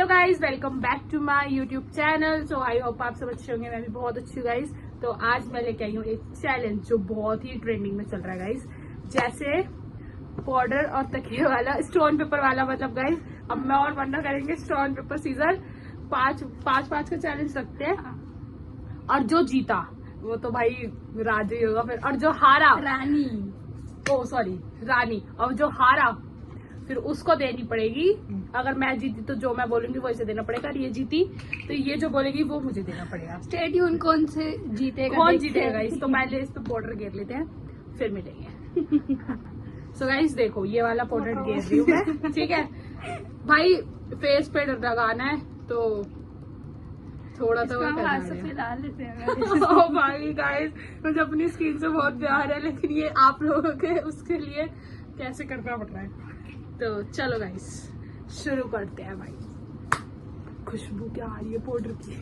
Hello guys, welcome back to my YouTube channel. So I hope आप सब अच्छे होंगे, मैं भी बहुत अच्छी हूँ गाइज। तो आज मैं लेके आई हूँ एक चैलेंज जो बहुत ही ट्रेंडिंग में चल रहा है गाइज। जैसे पाउडर और तकिए वाला, स्टोन पेपर वाला, मतलब गाइज अब मैं और वरना करेंगे स्टोन पेपर सीजर। पांच का चैलेंज रखते हैं और जो जीता वो तो भाई राजू ही होगा फिर, और जो हारा रानी, रानी, और जो हारा फिर उसको देनी पड़ेगी। अगर मैं जीती तो जो मैं बोलूंगी वो इसे देना पड़ेगा, और ये जीती तो ये जो बोलेगी वो मुझे देना पड़ेगा। स्टे ट्यून कौन जीतेगा इस तो पहले इस पे पाउडर घेर लेते हैं फिर मिलेंगे। सो गाइस देखो, ये वाला पाउडर घेर रही हूँ मैं, ठीक है भाई। फेस पे लगाना है तो थोड़ा तो डाल लेते हैं। ओ भाई गाइस, मुझे अपनी स्किन से बहुत प्यार है, लेकिन ये आप लोगों के उसके लिए कैसे करना पड़ रहा है। तो चलो गाइस शुरू करते हैं भाई। खुशबू क्या आ रही है पाउडर की।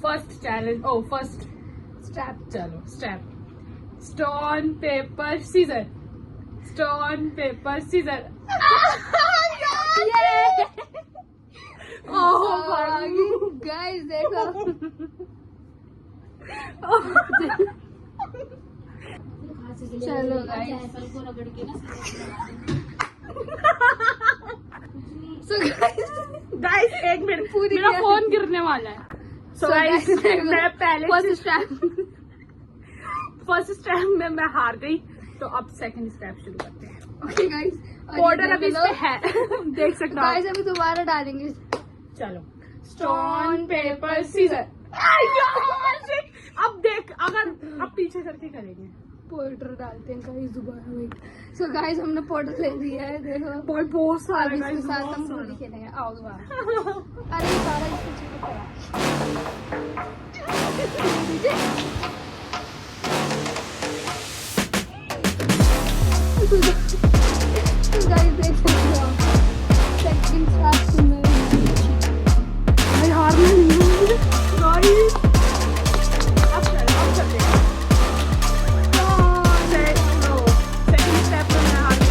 First challenge, first step. चलो step, stone paper scissor, stone paper scissor. Guys देखो, चलो गाइस, गाइस एक मिनट, मेरा फोन गिरने वाला है। सो गाइस मैं पहले फर्स्ट स्टेप में मैं हार गई, तो अब सेकंड स्टेप शुरू करते हैं। ओके गाइस, पाउडर अभी इसमें है, देख सकते हो गाइस। अभी दोबारा डालेंगे। चलो स्टोन पेपर सीजर। अब देख, अगर अब पीछे करके करेंगे। पाउडर डालते हैं गाइस दोबारा में। सो गाइस हमने पाउडर ले लिया है, देखो बहुत सारा इसके साथ हम होली खेलेंगे। आओ दोबारा। अरे सारा इसको चिपक गाइस देख सकते हो सेकंड स्टेप में हार नहीं गाइस। अब चलते हैं। सेकंड स्टेप में मैं हार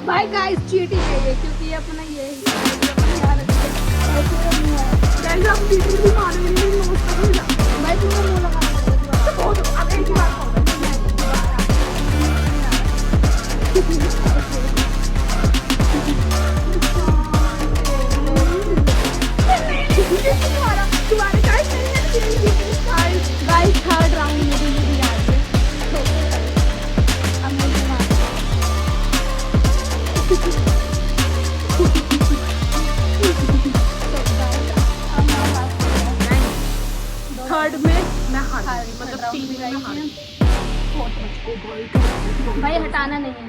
भाई गाइस चीटिंग है ये, क्योंकि ये अपना ये हम वीडियो भी मारेंगे, भाई तुम्हें मुंह लगा अब एक ही बार तुम्हारे गाइस थर्ड राउंड में भी याद है। अब मुझे मार थर्ड में मैं हार गई, मतलब थर्ड 3 में राउंड हार में गई। भाई हटाना नहीं है।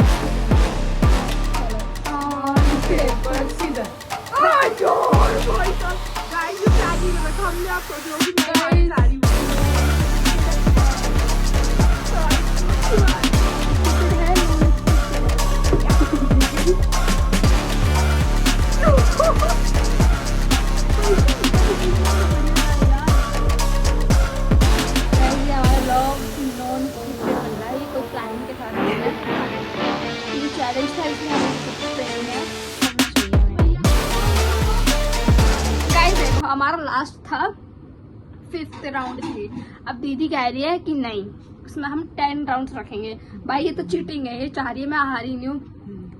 Paper scissor. हमने आपको जो भी सारी हमारा लास्ट था 5th राउंड थी। अब दीदी कह रही है कि नहीं, उसमें हम 10 राउंड्स रखेंगे। भाई ये तो चीटिंग है, ये चाह रही है मैं हारी नहीं हूँ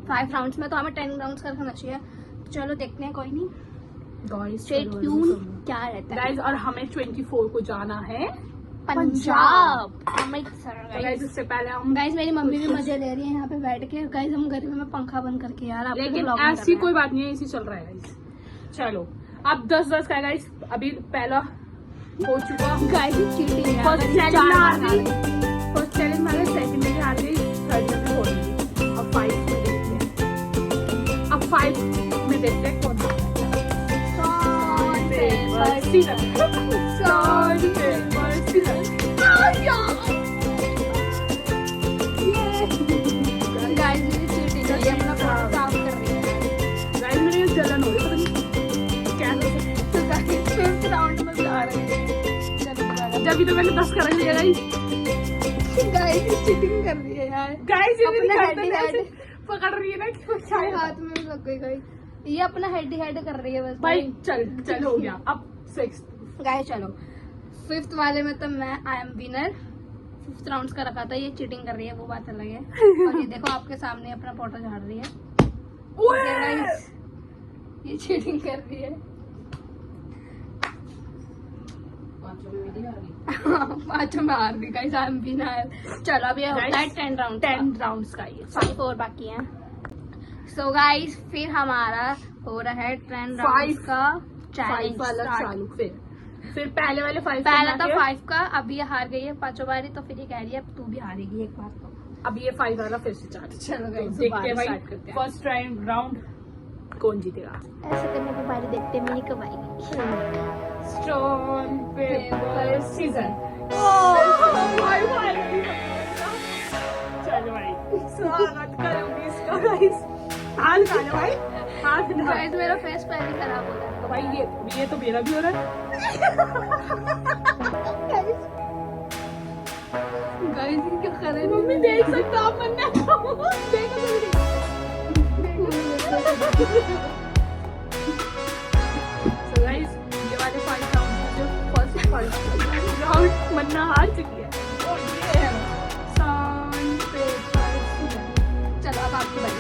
5 राउंड्स में, तो हमें 10 राउंड्स का रखना चाहिए। चलो देखते हैं, कोई नहीं। स्टे ट्यून क्या रहता है गाइस। और हमें 24 को जाना है पंजाब, अमृतसर। गाइस उससे पहले हम गाइस मेरी मम्मी भी मजे ले रही है यहाँ पे बैठ के। गाइस हम गर्मी में पंखा बंद करके यार, लेकिन ऐसी कोई बात नहीं है, इसी चल रहा है गाइस। चलो अब 10-10 का गाइस। अभी पहला हो चुका गाइस, चीटिंग है। फर्स्ट चैलेंज हार गई, सेकंड में हार गई, थर्ड में हो गई। अब 5 में देखते हैं, अब 5 में देखते हैं कौन हारता है। Scissor, stone paper scissor. Guys ये चीटिंग है, ये अपना साफ कर रही है। गाइस मेरे जलन हो रही है। जब तो मैंने 10 कर लिया गाइस। गाइस चीटिंग कर रही है यार। गाइस ये अपना करते हेड हैं, हेड ऐसे पकड़ रही है ना कि मेरे हाथ में भी लग गई गाइस। ये अपना हेड कर रही है बस। भाई चल हो गया। अब 6 गाइस चलो 5th वाले में तो मैं I am winner. 5th round का रखा था, ये चीटिंग कर रही है वो बात अलग है। और ये देखो आपके सामने अपना फोटो झाड़ रही है। Okay, guys, ये चीटिंग कर रही है। 5 में हार गई गाइस, आई एम विनर। चलो अब ये होता है 10 राउंड्स का, ये 5 और बाकी हैं। सो गाइस फिर हमारा हो रहा है 10 राउंड्स का चैलेंज वाला चालू। फिर पहले वाले 5 पहला था 5 का, अब ये हार गई है 5 बारी, तो फिर ये कह रही है अब तू भी हारेगी एक बार तो। अब ये 5 वाला फिर से चालू। चलो गाइस देखते हैं भाई फर्स्ट राउंड कौन जीतेगा। ऐसे करने की बारी देखते हैं मेरी कब आएगी। Stone paper season. चलो भाई स्वागत करूंगी इसका गाइस। हाल खाना भाई, हाथ ना। गाइस मेरा फेस पहले खराब हो रहा है। तो भाई ये तो मेरा भी हो रहा है। गाइस ये क्या कर रहे हैं? मम्मी देख सकता आप बनना देखो। So guys, ये वाले 5 राउंड जो फर्स्ट राउंड मन्ना हार चुकी है। और ये है सन पेपर सीजन। चलो अब आपकी बारी।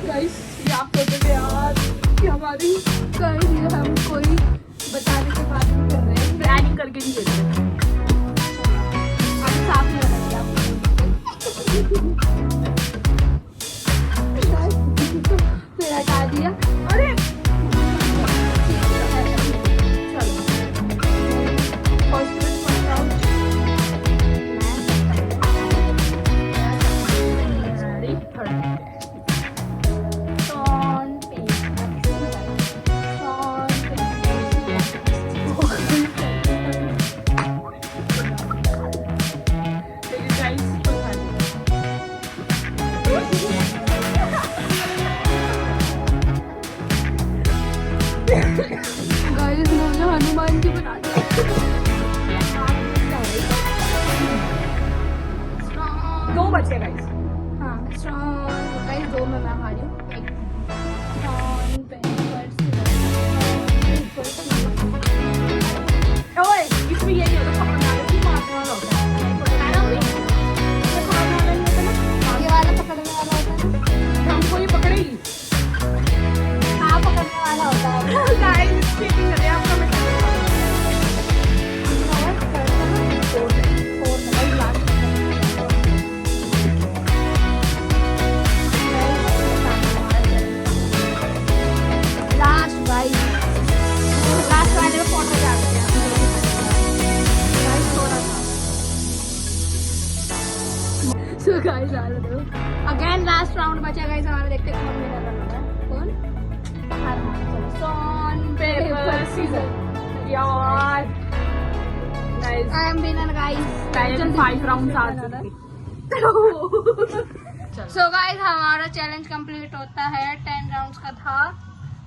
गाइस ये आप कहते थे यार कि हमारी गाइस ये हम कोई बताने की बात नहीं कर रहे हैं, प्लानिंग करके नहीं देते। हम साफ नहीं बनाएंगे आपको। फिर हटा दिया। अरे चलो first round ready third Stone paper guys मुझे हनुमान जी बना दिया। दो बचे गाइस। हाँ स्ट्रॉन्ग गाइस 2 में मैं हारी हूँ। स्ट्रॉन्ग पेपर ओए इसमें ये नहीं होता पकड़ना है, इसमें मारने वाला होता है। है ना मम्मी? ये पकड़ने वाला नहीं होता ना? ये वाला पकड़ने वाला होता है ना? हमको ये पकड़ेगी। हाँ पकड़ने वाला होता है। गाइस चीटिंग कर रहे हैं आपका मैं लास्ट भाई लास्ट वाले में फोटो डालते हैं गाइस थोड़ा सा। सो गाइस आ रहे हो अगेन लास्ट राउंड बचा गाइस हमारा। देखते हैं कौन विनर बनता है। कौन सॉन पेपर सीजन यार। Guys I am winner guys. पहले 5 राउंड्स आ चुके। सो गाइस हमारा चैलेंज कंप्लीट होता है। 10 राउंड्स का था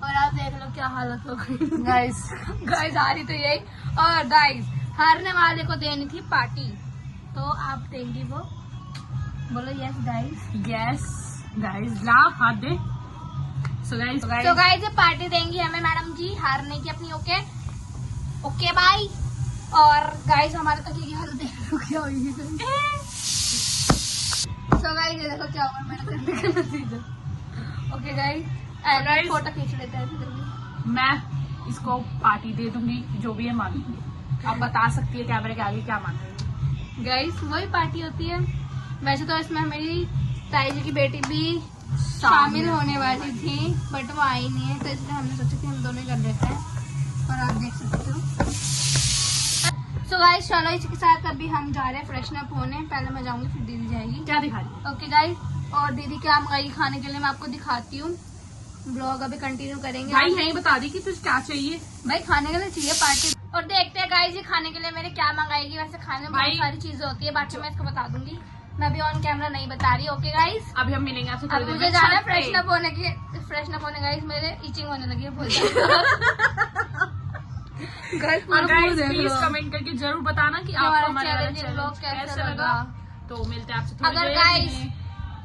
और आप देख लो क्या हालत हो गई गाइस। गाइस हारी तो यही। और गाइस हारने वाले को देनी थी पार्टी, तो आप देंगी वो? बोलो यस गाइस। यस गाइस ला हाथ दे। सो गाइस ये पार्टी देंगी हमें मैडम जी हारने की अपनी। Okay okay bye. और गाइस हमारे तो की हालत देखो क्या होगी। सो गाइस ये देखो क्या होगा मेरे करने का नतीजा। ओके गाइस guys, फोटो खींच लेते हैं इधर भी। मैं इसको पार्टी दे दूंगी जो भी है मांगूंगी। आप बता सकती है कैमरे के आगे क्या मांगेगी। गाइस वही पार्टी होती है। वैसे तो इसमें मेरी ताई जी की बेटी भी शामिल होने वाली थी बट वो आई नहीं है, तो इसलिए हमने सोचा कि हम दोनों ही कर लेते हैं। और आप देख सकते हो। सो गाइस चलो इसके साथ अभी हम जा रहे हैं फ्रेशन अप होने। पहले मैं जाऊंगी फिर दीदी जाएगी। क्या दिखा रही है? ओके गाइस और दीदी क्या मंगाई खाने के लिए मैं आपको दिखाती हूँ। ब्लॉग अभी कंटिन्यू करेंगे। भाई यही बता दी कि तुझे क्या चाहिए। भाई खाने के लिए चाहिए पार्टी। और देखते हैं गाइस ये खाने के लिए मेरे क्या मंगाएगी। वैसे खाने में बहुत भाई- सारी चीजें होती है, बाकी मैं इसको बता दूंगी। मैं अभी ऑन कैमरा नहीं बता रही। ओके गाइस अभी हम मिलेंगे आपसे अब थोड़ी देर मुझे में जाना है छत पे। फ्रेशन अप होने गाइस। मेरे इचिंग होने लगी है बहुत ज्यादा। गाइस पूरा गाइस देख प्लीज लो। कमेंट करके जरूर बताना कि हमारा आपको हमारा वाला challenging vlog challenge कैसा कैसा लगा। लगा। तो मिलते हैं आपसे थोड़ी अगर देर गाइस में।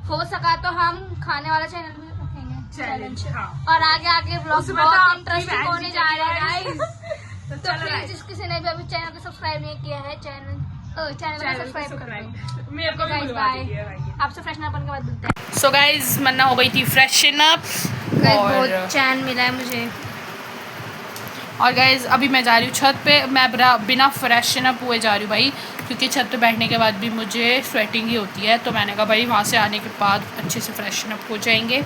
हो सका तो हम खाने वाला चैनल भी रखेंगे चैलेंज, हाँ। और आगे आगे व्लॉग उसमें तो बहुत आपकी इंटरेस्टिंग बहन होने जा रहे हैं जीतेगी गाइस। तो तो चलो प्लीज guys, जिस किसी ने भी अभी चैनल को सब्सक्राइब नहीं किया है चैनल को सब्सक्राइब कर दो। मेरे को भी Guys, बुलवा bye. दीजिए भाई। आपसे फ्रेशन अपन के बाद मिलते हैं। सो गाइज मन्ना हो गई थी फ्रेशन अप बहुत चैन मिला है मुझे। और गाइज अभी मैं जा रही हूँ छत पे। मैं बिना फ्रेशन अप हुए जा रही हूँ भाई, क्योंकि छत पे बैठने के बाद भी मुझे स्वेटिंग ही होती है। तो मैंने कहा भाई वहाँ से आने के बाद अच्छे से फ्रेशन अप हो जाएंगे,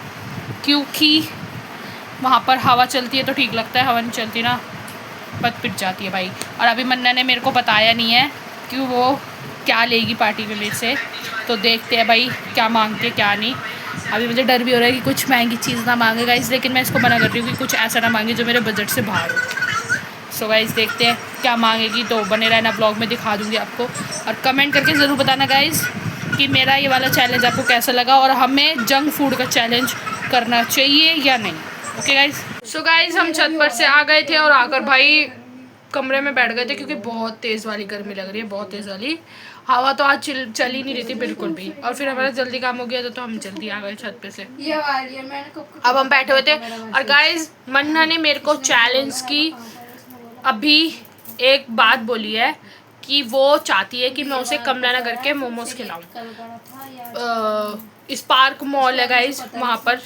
क्योंकि वहाँ पर हवा चलती है तो ठीक लगता है, हवा नहीं चलती ना पत पिट जाती है भाई। और अभी मन्ना ने मेरे को बताया नहीं है कि वो क्या लेगी पार्टी में मेरे से, तो देखते हैं भाई क्या मांगती है क्या नहीं। अभी मुझे डर भी हो रहा है कि कुछ महंगी चीज़ ना मांगे गाइस, लेकिन मैं इसको मना कर रही हूँ कि कुछ ऐसा ना मांगे जो मेरे बजट से बाहर हो। सो गाइस देखते हैं क्या मांगेगी, तो बने रहना ब्लॉग में, दिखा दूँगी आपको। और कमेंट करके ज़रूर बताना गाइस कि मेरा ये वाला चैलेंज आपको कैसा लगा और हमें जंक फूड का चैलेंज करना चाहिए या नहीं। Okay guys. सो गाइस हम छत पर से आ गए थे और आकर भाई कमरे में बैठ गए थे, क्योंकि बहुत तेज़ वाली गर्मी लग रही है, बहुत तेज़ वाली हवा तो आज चल ही नहीं रही थी बिल्कुल भी। और फिर हमारा जल्दी काम हो गया था तो हम जल्दी आ गए छत पे से। अब हम बैठे हुए थे और गाइस मन्ना ने मेरे को चैलेंज की अभी एक बात बोली है कि वो चाहती है कि मैं उसे कमला नगर के मोमोज खिलाऊं। स्पार्क मॉल है गाइस वहाँ पर,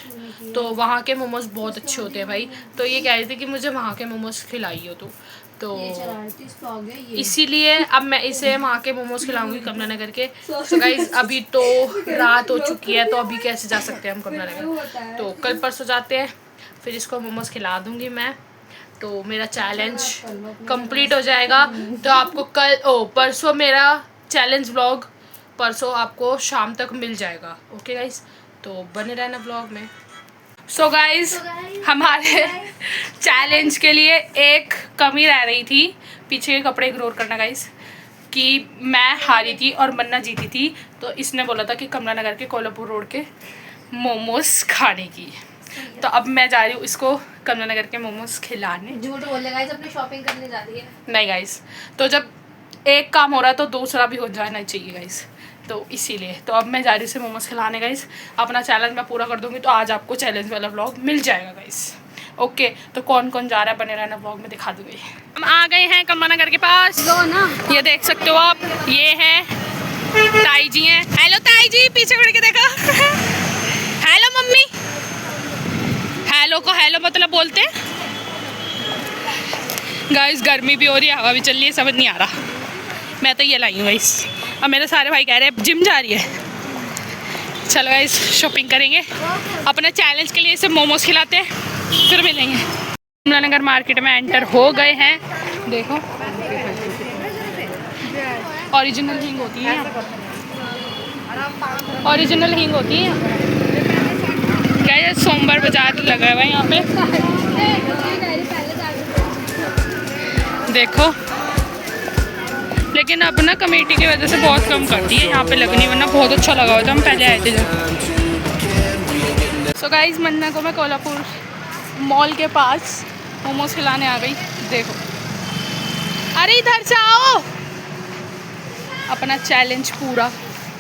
तो वहाँ के मोमोज बहुत अच्छे होते हैं भाई। तो ये कह रही थी कि मुझे वहाँ के मोमोज खिलाई हो तो इसीलिए अब मैं इसे वहाँ के मोमोज खिलाऊंगी कमला नगर के। तो गाइस अभी तो रात हो चुकी है, तो अभी कैसे जा सकते हैं हम कमला नगर, तो कल परसों जाते हैं, फिर इसको मोमोज खिला दूंगी मैं। तो मेरा चैलेंज कंप्लीट हो जाएगा। तो आपको परसों मेरा चैलेंज व्लॉग परसों आपको शाम तक मिल जाएगा। ओके गाइस, तो बने रहना व्लॉग में। सो गाइस हमारे चैलेंज के लिए एक कमी रह रही थी, पीछे के कपड़े इग्नोर करना गाइस, कि मैं हारी थी और मन्ना जीती थी। तो इसने बोला था कि कमला नगर के कोल्हापुर रोड के मोमोज खाने की, तो अब मैं जा रही हूँ इसको कमला नगर के मोमोज खिलाने। झूठ बोल गाइस, अपनी शॉपिंग करने जा रही है। नहीं गाइस, तो जब एक काम हो रहा है तो दूसरा भी हो जाना चाहिए गाइस, तो इसीलिए तो अब मैं जा रही हूँ इसे मोमोज खिलाने गाइस। अपना चैलेंज मैं पूरा कर दूंगी तो आज आपको चैलेंज वाला व्लॉग मिल जाएगा गाइस। ओके, तो कौन कौन जा रहा है बने रहना व्लॉग में, दिखा दूंगी। हम आ गए हैं कमला नगर के पास, ये देख सकते हो आप, ये है ताई जी हैं। हेलो ताई जी, पीछे मुड़ के देखो। हेलो मम्मी, हेलो को हेलो मतलब बोलते हैं गाइस। गर्मी भी हो रही है, हवा भी चल रही है, समझ नहीं आ रहा। मैं तो ये लाई हूँ गाइस, अब मेरे सारे भाई कह रहे हैं जिम जा रही है। चलो गाइस शॉपिंग करेंगे, अपने चैलेंज के लिए इसे मोमोज खिलाते हैं, फिर मिलेंगे। कमला नगर मार्केट में एंटर हो गए हैं। देखो ओरिजिनल हींग होती है, ओरिजिनल हींग होती है। क्या ये सोमवार बाजार लगा हुआ है यहाँ पे, देखो। लेकिन अब ना कमेटी की वजह से बहुत कम कर दी है यहाँ पे लगनी, वरना बहुत अच्छा लगा हुआ था, हम पहले आए थे जब। सो गाइस मन्ना को मैं कोल्हापुर मॉल के पास मोमोज खिलाने आ गई। देखो, अरे इधर से आओ, अपना चैलेंज पूरा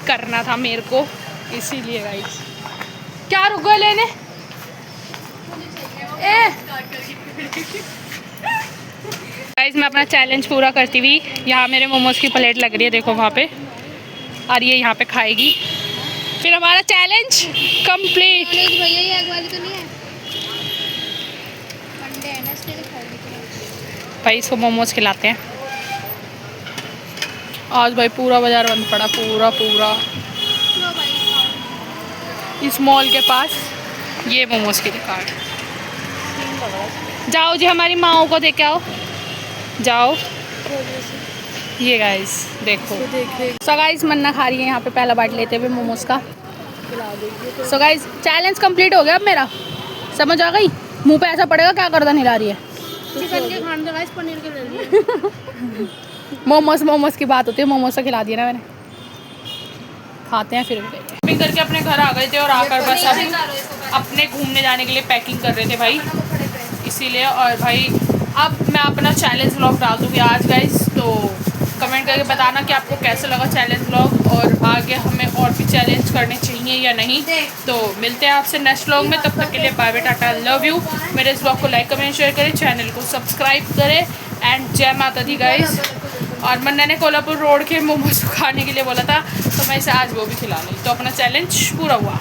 करना था मेरे को, इसीलिए गाइस। क्या रुक गए लेने? गाइस मैं अपना चैलेंज पूरा करती हुई, यहाँ मेरे मोमोज की प्लेट लग रही है, देखो वहाँ पे, और ये यहाँ पे खाएगी, फिर हमारा चैलेंज कंप्लीट। भैया ये आग वाली तो नहीं है, अंडे है ना इसलिए भाई इसको मोमोज खिलाते हैं। आज भाई पूरा बाजार बंद पड़ा, पूरा पूरा। इस मॉल के पास ये मोमोज की दुकान। जाओ जी हमारी माओ को देख के आओ, जाओ। ये गाइस देखो, सो गाइस मन्ना खा रही है यहाँ पे पहला बाइट लेते हुए मोमोज का। सो गाइस चैलेंज कंप्लीट हो गया अब मेरा, समझ आ गई? मुंह पे ऐसा पड़ेगा क्या गर्दन हिला रही है। चिकन के खाने गाइस, पनीर के ले लिए। मोमोज की बात होती है, मोमोज तो खिला दिया ना मैंने, खाते हैं फिर शॉपिंग करके अपने घर आ गए थे। और आकर बस अब अपने घूमने जाने के लिए पैकिंग कर रहे थे भाई, इसीलिए। और भाई अब मैं अपना चैलेंज व्लॉग डाल दूँगी आज गाइस, तो कमेंट करके बताना कि आपको कैसा लगा चैलेंज व्लॉग और आगे हमें और भी चैलेंज करने चाहिए या नहीं। तो मिलते हैं आपसे नेक्स्ट व्लॉग में, तब तक के लिए बाय बाय, टाटा, लव यू। मेरे इस व्लॉग को लाइक कमेंट शेयर करें, चैनल को सब्सक्राइब करें एंड जय माता दी गाइस। और मन्ना ने कोल्हापुर रोड के मोमोज खाने के लिए बोला था, तो मैं इसे आज वो भी खिला ली, तो अपना चैलेंज पूरा हुआ।